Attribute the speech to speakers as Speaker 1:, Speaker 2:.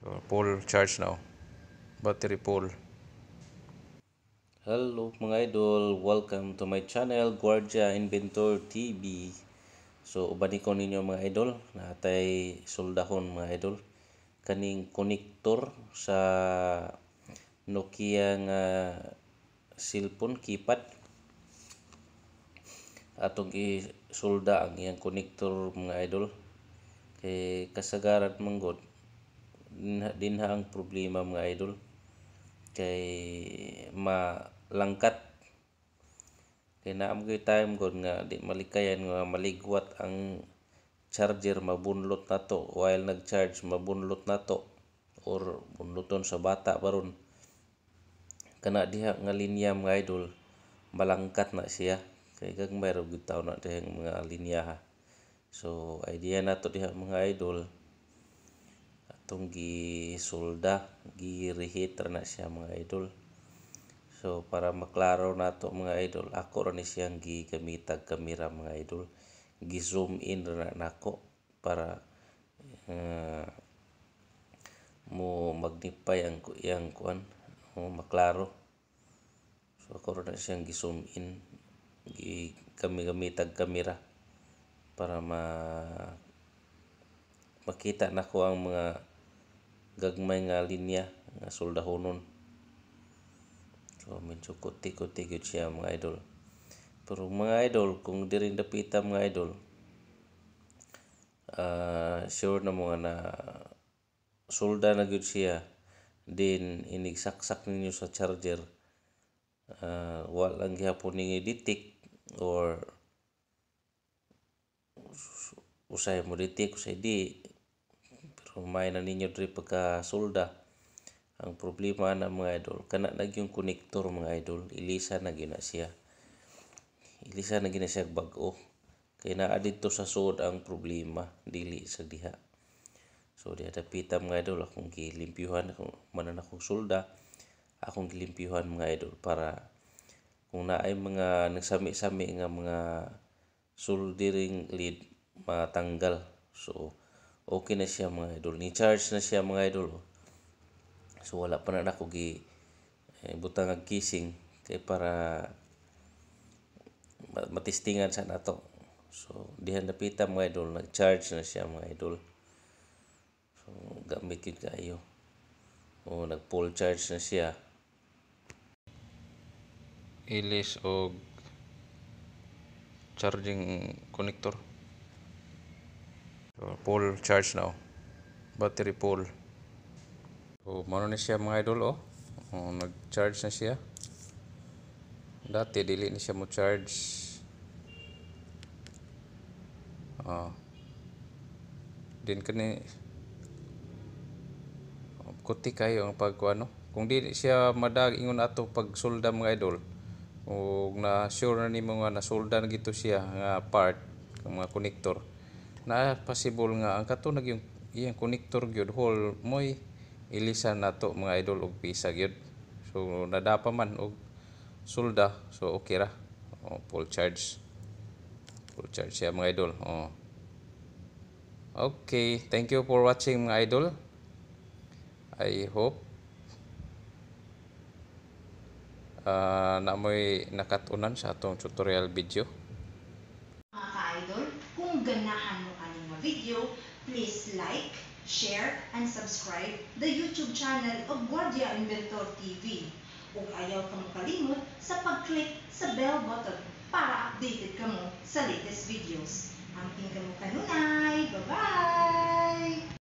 Speaker 1: Full charge now. Battery full.
Speaker 2: Hello mga idol, welcome to my channel Guardia Inventor TV. So ubani ko ninyo mga idol, natay soldahon mga idol kaning konektor sa Nokia nga cellphone keypad. Atong isulda ang iyang konektor mga idol. Kay kasagaran manggod dinha ang problema mga idol. Kay malangkat. Kaya naam ko'y time god nga di malikayan nga maligwat ang charger mabunlot na to while nag-charge mabunlot na to or bunloton sa bata baron kana diha nga linya mga idol malangkat na siya kay gagmay ra gyud taw na diha mga linya ha. So idea nato diha mga idol atong gisolda gi-reheat ra na siya mga idol. So para maklaro nato mga idol, ako ra ni siyang gigamitag kamera mga idol. Gi-zoom in ra na nako para mo magnify ang iyang kuan, mo maklaro. So ako ra na siyang gi-zoom in, gamitag kamera para makita nako ang mga gagmay nga linya nga soldahonon. So medyo kuti-kuti gyud siya mga idol. Pero mga idol, kung diri dapita mga idol, sure na mo nga na solda na gyud siya. Then inigsaksak ninyo sa charger. Walang gihapon ninyo detect or usay mo detect usay di. Pero may na ninyo diri pagka solda. Ang problema na mga idol, kana na yung konektor mga idol, ilisa na gina siya. Ilisa na gina siya bag-o. Kaya naa dito sa sud ang problema, dili sa diha. So diha dapita mga idol, akong gilimpyuhan, manan akong solda, akong gilimpyuhan mga idol para kung naay mga nagsami-sami nga mga soldering lead matanggal. So okay na siya mga idol. Ni charge na siya mga idol. So wala pa na ako butang ang kissing kay para matistingan sa nato. So dihan napita mga idol, nag-charge na siya mga idol. So gamit yun kayo. O nag-full charge na siya.
Speaker 1: Ilis og charging connector. Full charge now. Battery full. So mano na siya mga idol oh. Nag-charge na siya. Dati dili na siya mo charge. Din kani kuti kayo ang pagkuano. Kung di siya madag ingon ato pag solda mga idol. O na sure na nimo nga nasolda na gito siya nga part ng mga konektor. Na possible nga ang kato nag yung iyang konektor gyud hole moy ilisa nato mga idol og pisa gyud. So nadapa man og solda so okay ra. Full charge. Full charge siya mga idol. Okay, thank you for watching mga idol. I hope na mo'y nakatunan sa atong tutorial video.
Speaker 3: Mga ka-idol, kung ganahan mo kaning mga video, please like, share, and subscribe the YouTube channel of Guardia Inventor TV. Ug ayaw ka mo kalimot sa pag-click sa bell button para updated ka mo sa latest videos.